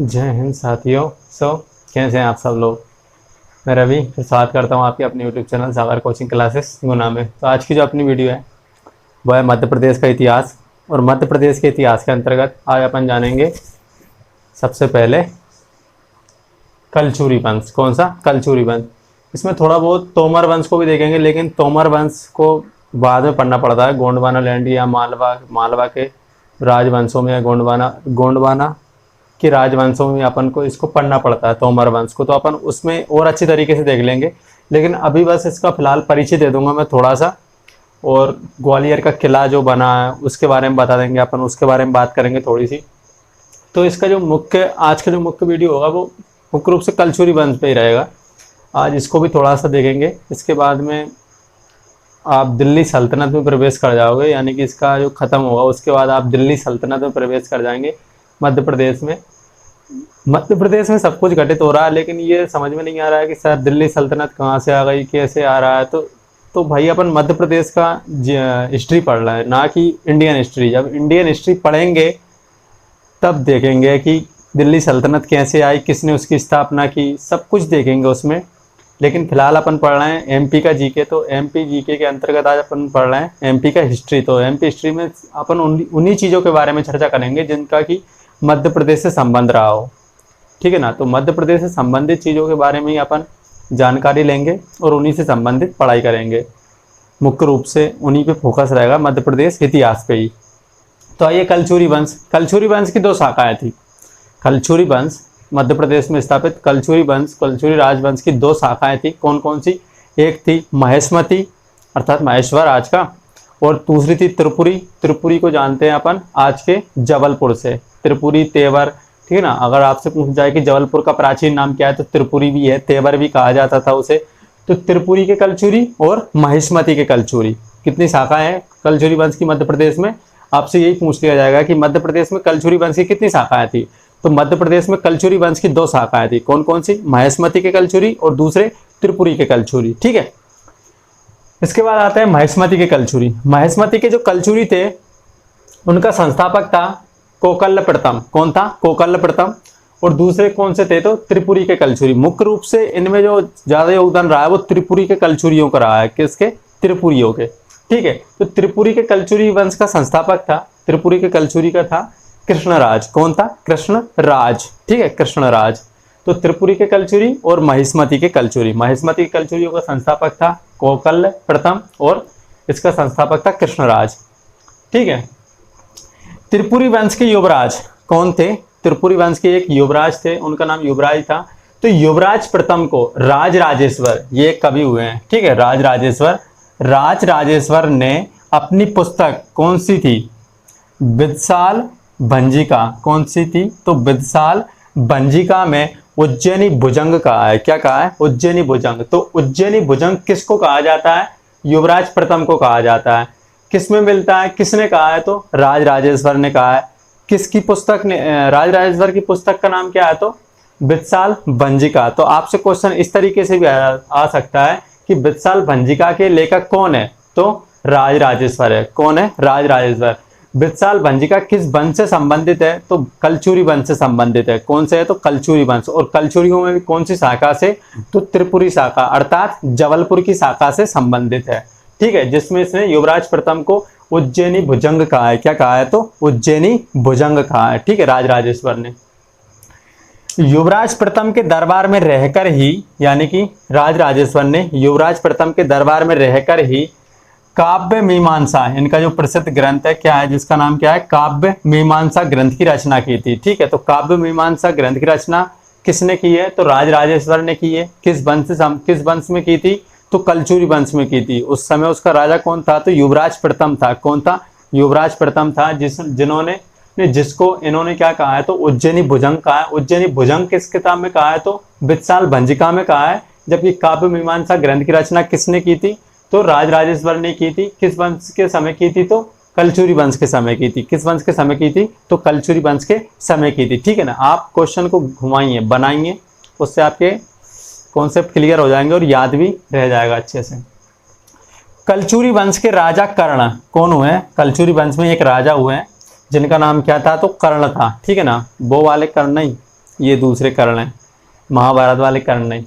जय हिंद साथियों। कैसे हैं आप सब लोग। मैं रवि फिर स्वागत करता हूं आपके अपने यूट्यूब चैनल सागर कोचिंग क्लासेस गुना में। तो आज की जो अपनी वीडियो है वह है मध्य प्रदेश का इतिहास। और मध्य प्रदेश के इतिहास के अंतर्गत आज अपन जानेंगे सबसे पहले कलचुरी वंश। कौन सा? कलचुरी वंश। इसमें थोड़ा बहुत तोमर वंश को भी देखेंगे, लेकिन तोमर वंश को बाद में पढ़ना पड़ता है। गोंडवाना लैंड या मालवा के राजवंशों में, या गोंडवाना कि राजवंशों में अपन को इसको पढ़ना पड़ता है तोमर वंश को। तो अपन उसमें और अच्छी तरीके से देख लेंगे, लेकिन अभी बस इसका फिलहाल परिचय दे दूंगा मैं थोड़ा सा। और ग्वालियर का किला जो बना है उसके बारे में बता देंगे अपन, उसके बारे में बात करेंगे थोड़ी सी। तो इसका जो आज का जो मुख्य वीडियो होगा वो मुख्य रूप से कलचुरी वंश पे ही रहेगा। आज इसको भी थोड़ा सा देखेंगे। इसके बाद में आप दिल्ली सल्तनत में प्रवेश कर जाओगे, यानी कि इसका जो ख़त्म होगा उसके बाद आप दिल्ली सल्तनत में प्रवेश कर जाएंगे मध्य प्रदेश में। मध्य प्रदेश में सब कुछ घटित हो रहा है, लेकिन ये समझ में नहीं आ रहा है कि सर दिल्ली सल्तनत कहाँ से आ गई, कैसे आ रहा है। तो भाई अपन मध्य प्रदेश का हिस्ट्री पढ़ रहे हैं, ना कि इंडियन हिस्ट्री। जब इंडियन हिस्ट्री पढ़ेंगे तब देखेंगे कि दिल्ली सल्तनत कैसे आई, किसने उसकी स्थापना की, सब कुछ देखेंगे उसमें। लेकिन फिलहाल अपन पढ़ रहे हैं एमपी का जीके। तो एमपी जीके के अंतर्गत आज अपन पढ़ रहे हैं एमपी का हिस्ट्री। तो एमपी हिस्ट्री में अपन उन्हीं चीज़ों के बारे में चर्चा करेंगे जिनका कि मध्य प्रदेश से संबंध रहा हो। ठीक है ना। तो मध्य प्रदेश से संबंधित चीज़ों के बारे में ही अपन जानकारी लेंगे और उन्हीं से संबंधित पढ़ाई करेंगे। मुख्य रूप से उन्हीं पे फोकस रहेगा, मध्य प्रदेश इतिहास पे ही। तो आइए, कलचुरी वंश। कलचुरी वंश की दो शाखाएं थी। कलचुरी वंश मध्य प्रदेश में स्थापित कलचुरी वंश, कलचुरी राजवंश की दो शाखाएं थी। कौन कौन सी? एक थी महेशमती अर्थात महेश्वर आज का, और दूसरी थी त्रिपुरी। त्रिपुरी को जानते हैं अपन आज के जबलपुर से। त्रिपुरी, तेवर, ठीक है ना। अगर आपसे पूछ जाए कि जबलपुर का प्राचीन नाम क्या है तो त्रिपुरी भी है, तेवर भी कहा जाता था उसे। तो त्रिपुरी के कलचुरी और महेशमती के कलचुरी, कितनी शाखाएं हैं कलचुरी वंश की मध्य प्रदेश में? आपसे यही पूछ लिया जाएगा कि मध्य प्रदेश में कलचुरी वंश की कितनी शाखाएं थी। तो मध्य प्रदेश में कलचुरी वंश की दो शाखाएं थी। कौन कौन सी? महेशमती के कलचुरी और दूसरे त्रिपुरी के कलचुरी। ठीक है। इसके बाद आता है महेशमती के कलचुरी। महेशमती के जो कलचुरी थे उनका संस्थापक था कोकल्ल प्रथम। कौन था? कोकल्ल प्रथम। और दूसरे कौन से थे? तो त्रिपुरी के कलचुरी। मुख्य रूप से इनमें जो ज्यादा योगदान रहा है वो त्रिपुरी के कलचुरियों का रहा है। किसके? त्रिपुरियों के। ठीक है। तो त्रिपुरी के कलचुरी वंश का संस्थापक था, त्रिपुरी के कलचुरी का था कृष्णराज। कौन था? कृष्णराज। ठीक है, कृष्णराज। तो त्रिपुरी के कलचुरी और महेशमती के कलचुरी। महेशमती के कलचुरियों का संस्थापक था कोकल्ल प्रथम और इसका संस्थापक था कृष्णराज। ठीक है। त्रिपुरी वंश के युवराज कौन थे? त्रिपुरी वंश के एक युवराज थे, उनका नाम युवराज था। तो युवराज प्रथम को राज राजेश्वर, ये कवि हुए हैं। ठीक है, राज राजेश्वर ने अपनी पुस्तक कौन सी थी? विदसाल भंजिका। कौन सी थी? तो विदसाल भंजिका में उज्जैनी भुजंग कहा है। क्या कहा है? उज्जैनी भुजंग। तो उज्जैनी भुजंग किसको कहा जाता है? युवराज प्रथम को कहा जाता है। किस में मिलता है? किसने कहा है? तो राज राजेश्वर ने कहा है। किसकी पुस्तक ने? राज राजेश्वर की पुस्तक का नाम क्या है? तो विदसाल भंजिका। तो आपसे क्वेश्चन इस तरीके से भी आ सकता है कि विदसाल भंजिका के लेखक कौन है? तो राज राजेश्वर है। कौन है? राज राजेश्वर। विदसाल भंजिका किस वंश से संबंधित है? तो कलचुरी वंश से संबंधित है। कौन से है? तो कलचुरी वंश। और कलचुरियों में भी कौन सी शाखा से? तो त्रिपुरी शाखा अर्थात जबलपुर की शाखा से संबंधित है। ठीक है, जिसमें इसने युवराज प्रथम को उज्जैनी भुजंग कहा है। क्या कहा है? तो उज्जैनी भुजंग कहा है। ठीक है, राज राजेश्वर ने। युवराज प्रथम के दरबार में रहकर ही, यानी कि राज राजेश्वर ने युवराज प्रथम के दरबार में रहकर ही काव्य मीमांसा, इनका जो प्रसिद्ध ग्रंथ है क्या है, जिसका नाम क्या है? काव्य मीमांसा ग्रंथ की रचना की थी। ठीक है। तो काव्य मीमांसा ग्रंथ की रचना किसने की है? तो राज राजेश्वर ने की है। किस वंश में की थी? तो कलचुरी वंश में की थी। उस समय उसका राजा कौन था? तो युवराज प्रथम था। कौन था? युवराज प्रथम था, जिसको इन्होंने क्या कहा है? तो उज्जैनी भुजंग कहा है। उज्जैनी भुजंग किस किताब में कहा है? तो विदसाल भंजिका में कहा है। जबकि काव्य मीमांसा ग्रंथ की रचना किसने की थी? तो राज राजेश्वर ने की थी। किस वंश के समय की थी? तो कलचुरी वंश के समय की थी। किस वंश के समय की थी? तो कलचुरी वंश के समय की थी। ठीक है ना। आप क्वेश्चन को घुमाइए, बनाइए, उससे आपके कॉन्सेप्ट क्लियर हो जाएंगे और याद भी रह जाएगा अच्छे से। कलचुरी वंश के राजा कर्ण कौन हुए? कलचुरी वंश में एक राजा हुए जिनका नाम क्या था? तो कर्ण था। ठीक है ना, वो वाले कर्ण नहीं, ये दूसरे कर्ण हैं, महाभारत वाले कर्ण नहीं।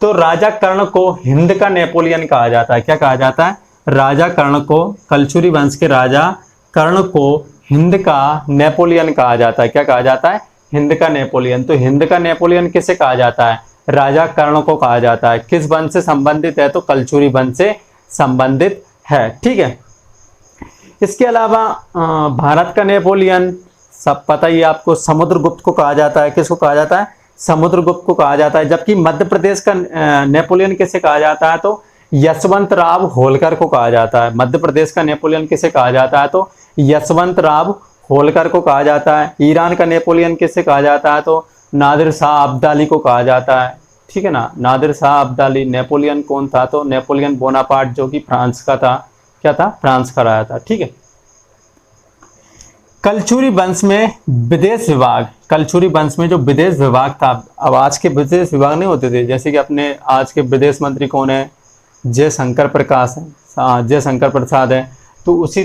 तो राजा कर्ण को हिंद का नेपोलियन कहा जाता है। क्या कहा जाता है? राजा कर्ण को, कलचुरी वंश के राजा कर्ण को हिंद का नेपोलियन कहा जाता है। क्या कहा जाता है? हिंद का नेपोलियन। तो हिंद का नेपोलियन किसे कहा जाता है? राजा कर्ण को कहा जाता है। किस वंश से संबंधित है? तो कलचुरी वंश से संबंधित है। ठीक है। इसके अलावा भारत का नेपोलियन सब पता ही आपको, समुद्रगुप्त को कहा जाता है। किसको कहा जाता है? समुद्रगुप्त को कहा जाता है। जबकि मध्य प्रदेश का नेपोलियन किसे कहा जाता है? तो यशवंत राव होलकर को कहा जाता है। मध्य प्रदेश का नेपोलियन किसे कहा जाता है? तो यशवंत राव होलकर को कहा जाता है। ईरान का नेपोलियन किसे कहा जाता है? तो नादिर शाह अब्दाली को कहा जाता है। ठीक है ना, नादिर शाह अब्दाली। नेपोलियन कौन था? तो नेपोलियन बोनापार्ट, जो कि फ्रांस का था। क्या था? फ्रांस का रहा था। ठीक है। कलचुरी वंश में विदेश विभाग, कलचुरी वंश में जो विदेश विभाग था, अब आज के विदेश विभाग नहीं होते थे, जैसे कि अपने आज के विदेश मंत्री कौन है? जयशंकर प्रकाश है, जयशंकर प्रसाद है। तो उसी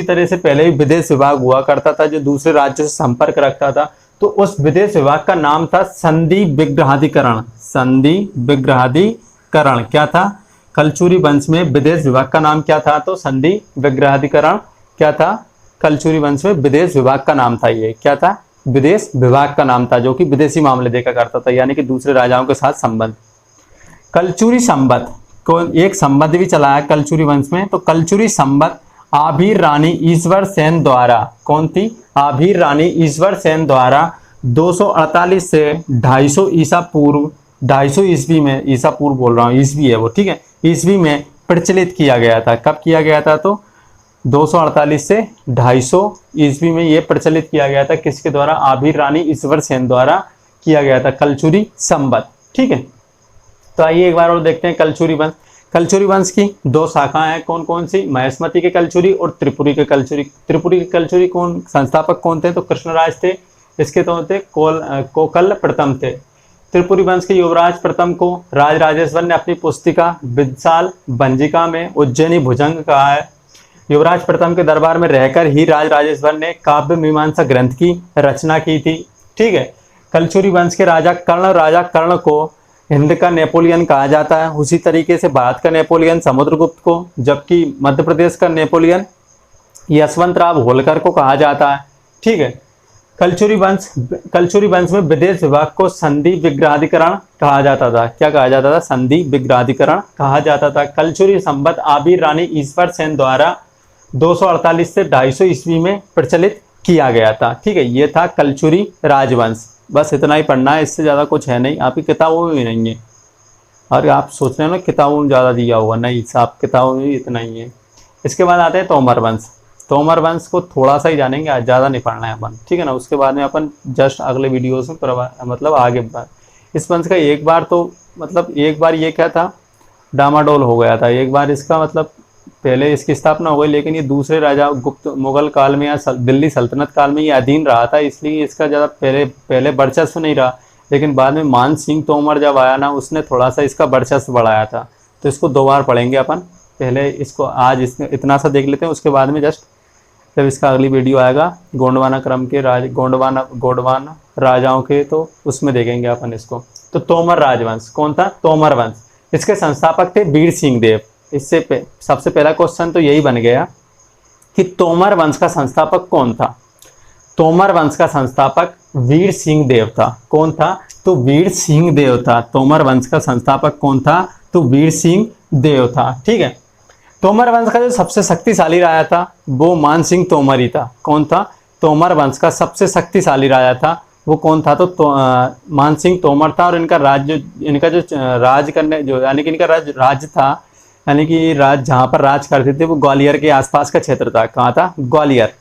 तरह से पहले भी विदेश विभाग हुआ करता था, जो दूसरे राज्यों से संपर्क रखता था। तो उस विदेश विभाग का नाम था संधि विग्रहाधिकरण। संधि विग्रहाधिकरण क्या था? कलचुरी वंश में विदेश विभाग का नाम क्या था? तो संधि विग्रहाधिकरण क्या था? कलचुरी वंश में विदेश विभाग का नाम था। ये क्या था? विदेश विभाग का नाम था, जो कि विदेशी मामले देखा करता था, यानी कि दूसरे राजाओं के साथ संबंध। कलचुरी संबत को एक संबंध भी चला है कलचुरी वंश में। तो कलचुरी संबत आभीर रानी ईश्वर सेन द्वारा, कौन थी? आभीर रानी ईश्वर सेन द्वारा 248 से 250 ईसा पूर्व, 250 ईस्वी में, ईसा पूर्व बोल रहा हूँ, ईस्वी है वो। ठीक है, ईस्वी में प्रचलित किया गया था। कब किया गया था? तो 248 से 250 ईस्वी में ये प्रचलित किया गया था। किसके द्वारा? आभीर रानी ईश्वर सेन द्वारा किया गया था, कलचुरी संबत। ठीक है। तो आइए एक बार और देखते हैं कलचुरी वंश। कलचुरी वंश की दो शाखाएं हैं, कौन कौन सी? महेशमती के कलचुरी और त्रिपुरी के कलचुरी। त्रिपुरी के कलचुरी कौन संस्थापक कौन थे? तो कृष्णराज थे। इसके तो थे कोकल प्रथम थे। त्रिपुरी वंश के युवराज प्रथम को राज राजेश्वर ने अपनी पुस्तिका विदसाल भंजिका में उज्जैनी भुजंग कहा है। युवराज प्रथम के दरबार में रहकर ही राज राजेश्वर ने काव्य मीमांसा ग्रंथ की रचना की थी। ठीक है। कलचुरी वंश के राजा कर्ण को हिंद का नेपोलियन कहा जाता है। उसी तरीके से भारत का नेपोलियन समुद्रगुप्त को, जबकि मध्य प्रदेश का नेपोलियन यशवंत राव होलकर को कहा जाता है। ठीक है। कलचुरी वंश में विदेश विभाग को संधि विग्रहाधिकरण कहा जाता था। क्या कहा जाता था? संधि विग्रहाधिकरण कहा जाता था। कलचुरी संबत आभीर रानी ईश्वर सेन द्वारा 248 से 250 ईस्वी में प्रचलित किया गया था। ठीक है, ये था कलचुरी राजवंश। बस इतना ही पढ़ना है, इससे ज़्यादा कुछ है नहीं। आपकी किताबों में भी नहीं है, और आप सोच रहे हो ना किताबों में ज़्यादा दिया हुआ, नहीं, सब किताबों में भी इतना ही है। इसके बाद आते हैं तोमर वंश। तोमर वंश को थोड़ा सा ही जानेंगे, आज ज़्यादा नहीं पढ़ना है अपन। ठीक है ना, उसके बाद में अपन जस्ट अगले वीडियोस में मतलब आगे इस वंश का एक बार ये क्या था, डामाडोल हो गया था। एक बार इसका मतलब पहले इसकी स्थापना हो गई, लेकिन ये दूसरे राजा गुप्त मुगल काल में या दिल्ली सल्तनत काल में ये अधीन रहा था, इसलिए इसका ज़्यादा पहले वर्चस्व नहीं रहा। लेकिन बाद में मान सिंह तोमर जब आया ना, उसने थोड़ा सा इसका वर्चस्व बढ़ाया था। तो इसको 2 बार पढ़ेंगे अपन। पहले इसको आज इतना सा देख लेते हैं, उसके बाद में जस्ट जब इसका अगली वीडियो आएगा गोंडवाना क्रम के गोंडवाना राजाओं के, तो उसमें देखेंगे अपन इसको। तो तोमर राजवंश कौन था? तोमर वंश। इसके संस्थापक थे वीर सिंह देव। इससे सबसे पहला क्वेश्चन तो यही बन गया कि तोमर वंश का संस्थापक कौन था? तोमर वंश का संस्थापक वीर सिंह देव था। कौन था? तो वीर सिंह देव था। तोमर वंश का संस्थापक कौन था? तो वीर सिंह देव था। ठीक है। तोमर वंश का जो सबसे शक्तिशाली राजा था वो मान सिंह तोमर ही था। कौन था? तोमर वंश का सबसे शक्तिशाली राजा था वो कौन था? तो मान सिंह तोमर था। और इनका राज करने जो यानी कि इनका राज्य था, यानी कि जहाँ पर राज करते थे वो ग्वालियर के आसपास का क्षेत्र था। कहाँ था? ग्वालियर।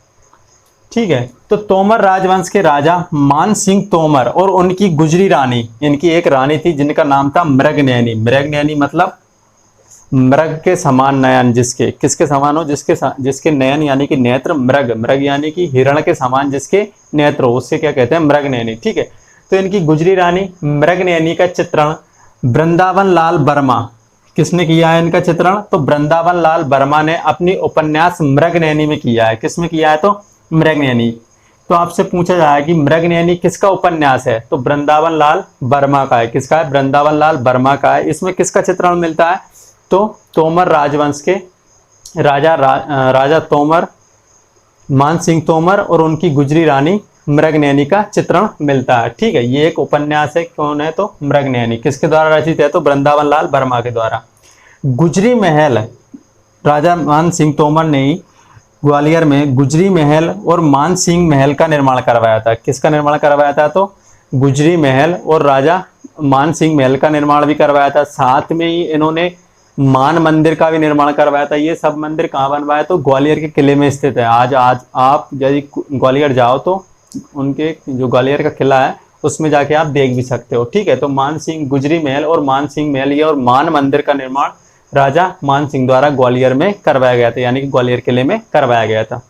ठीक है। तो तोमर राजवंश के राजा मान सिंह तोमर और उनकी गुजरी रानी, इनकी एक रानी थी जिनका नाम था मृगनयनी। मृगनयनी मतलब मृग के समान नयन, जिसके किसके समान हो? जिसके नयन यानी कि नेत्र, मृग यानी कि हिरण के समान जिसके नेत्र हो, उससे क्या कहते हैं? मृगनयनी। ठीक है। तो इनकी गुजरी रानी मृगनयनी का चित्रण वृंदावन लाल वर्मा, किसने किया है इनका चित्रण? तो वृंदावन लाल वर्मा ने अपनी उपन्यास मृगनयनी में किया है। किसमें किया है? तो मृगनयनी। तो आपसे पूछा जाए कि मृगनयनी किसका उपन्यास है, तो वृंदावन लाल वर्मा का है। किसका है? वृंदावन लाल वर्मा का है। इसमें किसका चित्रण मिलता है? तो तोमर राजवंश के राजा तोमर, मान सिंह तोमर और उनकी गुजरी रानी मृगनयनी का चित्रण मिलता है। ठीक है, ये एक उपन्यास है। कौन है? तो मृगनयनी। किसके द्वारा रचित है? तो वृंदावन लाल वर्मा के द्वारा। गुजरी महल, राजा मान सिंह तोमर ने ही ग्वालियर में गुजरी महल और मान सिंह महल का निर्माण करवाया था। किसका निर्माण करवाया था? तो गुजरी महल और राजा मान सिंह महल का निर्माण भी करवाया था। साथ में ही इन्होंने मान मंदिर का भी निर्माण करवाया था। ये सब मंदिर कहाँ बनवाया? तो ग्वालियर के किले में स्थित है। आज आप यदि ग्वालियर जाओ तो उनके जो ग्वालियर का किला है उसमें जाके आप देख भी सकते हो। ठीक है, तो मान सिंह गुजरी महल और मान सिंह महल ये और मान मंदिर का निर्माण राजा मान सिंह द्वारा ग्वालियर में करवाया गया था, यानी कि ग्वालियर किले में करवाया गया था।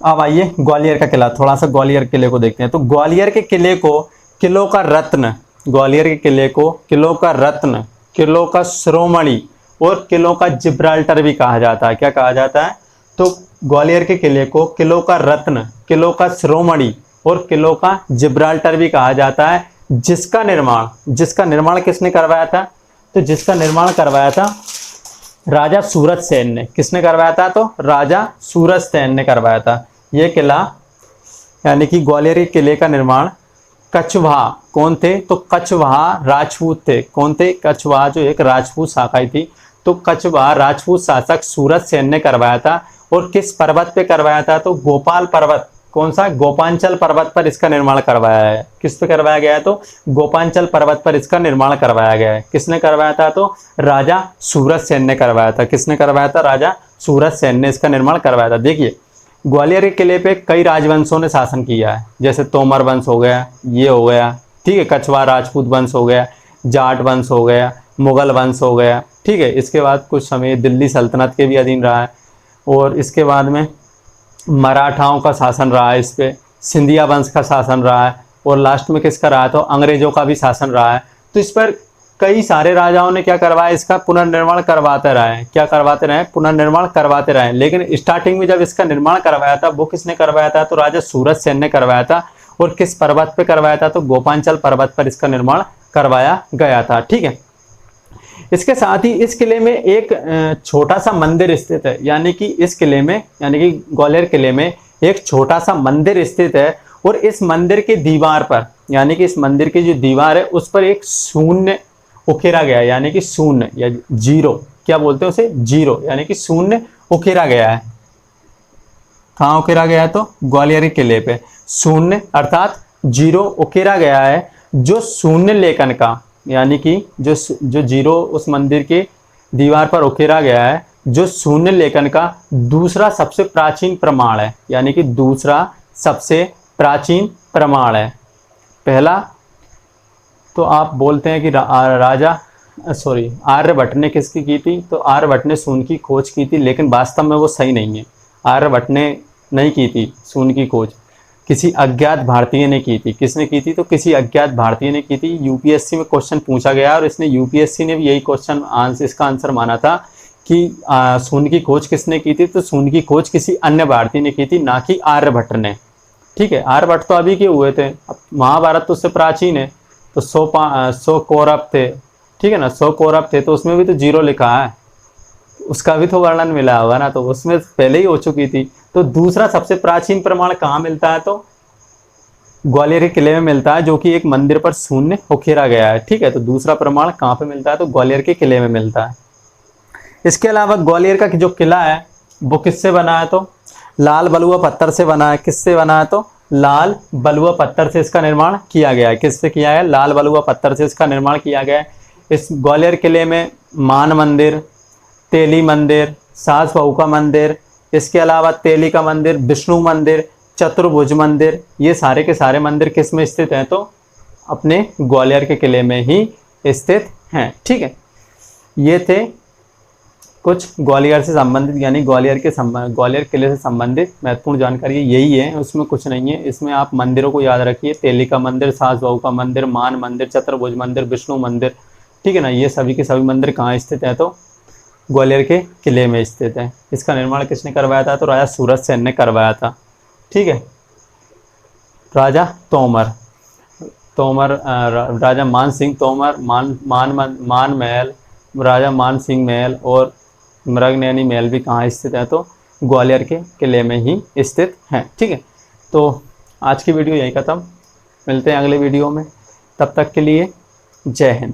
अब आइए ग्वालियर का किला, थोड़ा सा ग्वालियर किले को देखते हैं। तो ग्वालियर के किले को किलों का रत्न, ग्वालियर के किले को किलों का रत्न, किलों का शिरोमणि और किलों का जिब्राल्टर भी कहा जाता है। क्या कहा जाता है? तो ग्वालियर के किले को किलों का रत्न, किलों का शिरोमणि और किलों का जिब्राल्टर भी कहा जाता है। जिसका निर्माण किसने करवाया था? तो जिसका निर्माण करवाया था राजा सूरज सेन ने। किसने करवाया था? तो राजा सूरज सेन ने करवाया था। यह किला यानी कि ग्वालियर के किले का निर्माण कछवाहा, कौन थे? तो कछवाहा राजपूत थे। कौन थे? कछवाहा जो एक राजपूत शाखा थी, तो कछवाहा राजपूत शासक सूरज सेन ने करवाया था। और किस पर्वत पे करवाया था? तो गोपाल पर्वत। कौन सा? गोपांचल पर्वत पर इसका निर्माण करवाया है। किस पे करवाया गया है? तो गोपांचल पर्वत पर इसका निर्माण करवाया गया है। किसने करवाया था? तो राजा सूरज सेन ने करवाया था। किसने करवाया था? राजा सूरज सेन ने इसका निर्माण करवाया था। देखिए, ग्वालियर के किले पे कई राजवंशों ने शासन किया है, जैसे तोमर वंश हो गया, ये हो गया, ठीक है, कछवाहा राजपूत वंश हो गया, जाट वंश हो गया, मुगल वंश हो गया। ठीक है, इसके बाद कुछ समय दिल्ली सल्तनत के भी अधीन रहा है और इसके बाद में मराठाओं का शासन रहा है, इस पे सिंधिया वंश का शासन रहा है और लास्ट में किसका रहा? तो अंग्रेजों का भी शासन रहा है। तो इस पर कई सारे राजाओं ने क्या करवाया? इसका पुनर्निर्माण करवाते रहे। क्या करवाते रहे? पुनर्निर्माण करवाते रहे। लेकिन स्टार्टिंग में जब इसका निर्माण करवाया था वो किसने करवाया था? तो राजा सूरज सेन ने करवाया था। और किस पर्वत पे करवाया था? तो गोपांचल पर्वत पर इसका निर्माण करवाया गया था। ठीक है, इसके साथ ही इस किले में एक छोटा सा मंदिर स्थित है, यानी कि इस किले में, यानी कि ग्वालियर किले में एक छोटा सा मंदिर स्थित है। और इस मंदिर की दीवार पर, यानी कि इस मंदिर की जो दीवार है उस पर एक शून्य उकेरा गया है, यानी कि शून्य या जीरो, क्या बोलते हैं उसे? जीरो, यानी कि शून्य उकेरा गया है। कहाँ उकेरा गया है? तो ग्वालियर के किले पे शून्य अर्थात जीरो उकेरा गया है। जो शून्य लेखन का, यानी कि जो जीरो उस मंदिर के दीवार पर उकेरा गया है, जो शून्य लेखन का दूसरा सबसे प्राचीन प्रमाण है, यानी कि दूसरा सबसे प्राचीन प्रमाण है। पहला तो आप बोलते हैं कि आर्यभट्ट ने किसकी की थी? तो आर्यभट्ट ने शून्य की खोज की थी, लेकिन वास्तव में वो सही नहीं है। आर्यभट्ट ने नहीं की थी शून्य की खोज, किसी अज्ञात भारतीय ने की थी। किसने की थी? तो किसी अज्ञात भारतीय ने की थी। यूपीएससी में क्वेश्चन पूछा गया और इसने यूपीएससी ने भी यही क्वेश्चन इसका आंसर माना था कि शून्य की खोज किसने की थी? तो शून्य की खोज किसी अन्य भारतीय ने की थी, ना कि आर्यभट्ट ने। ठीक है, आर्यभट्ट तो अभी के हुए थे, अब महाभारत तो उससे प्राचीन है, तो 100 कौरव थे, ठीक है ना, 100 कौरव थे, तो उसमें भी तो जीरो लिखा है, उसका भी तो वर्णन मिला होगा ना, तो उसमें पहले ही हो चुकी थी। तो दूसरा सबसे प्राचीन प्रमाण कहाँ मिलता है? तो ग्वालियर के किले में मिलता है, जो कि एक मंदिर पर शून्य उकेरा गया है। ठीक है, तो दूसरा प्रमाण कहाँ पे मिलता है? तो ग्वालियर के किले में मिलता है। इसके अलावा ग्वालियर का जो किला है वो किससे बना है? तो लाल बलुआ पत्थर से बना है। किससे बना है? तो लाल बलुआ पत्थर से इसका निर्माण किया गया है। किससे किया है? लाल बलुआ पत्थर से इसका निर्माण किया गया है। इस ग्वालियर किले में मान मंदिर, तेली मंदिर, सास बहू का मंदिर, इसके अलावा तेली का मंदिर, विष्णु मंदिर, चतुर्भुज मंदिर, ये सारे के सारे मंदिर किस में स्थित हैं? तो अपने ग्वालियर के किले में ही स्थित हैं। ठीक है, ये थे कुछ ग्वालियर से संबंधित, यानी ग्वालियर किले से संबंधित महत्वपूर्ण जानकारी यही है, उसमें कुछ नहीं है। इसमें आप मंदिरों को याद रखिए, तेली का मंदिर, सास बहू का मंदिर, मान मंदिर, चतुर्भुज मंदिर, विष्णु मंदिर, ठीक है ना, ये सभी के सभी मंदिर कहाँ स्थित है? तो ग्वालियर के किले में स्थित है। इसका निर्माण किसने करवाया था? तो राजा सूरज सेन ने करवाया था। ठीक है, राजा तोमर, राजा मान सिंह तोमर, मान महल, राजा मान सिंह महल और मृगनयनी महल भी कहाँ स्थित है, तो ग्वालियर के किले में ही स्थित हैं। ठीक है, तो आज की वीडियो यहीं ख़त्म, मिलते हैं अगले वीडियो में, तब तक के लिए जय हिंद।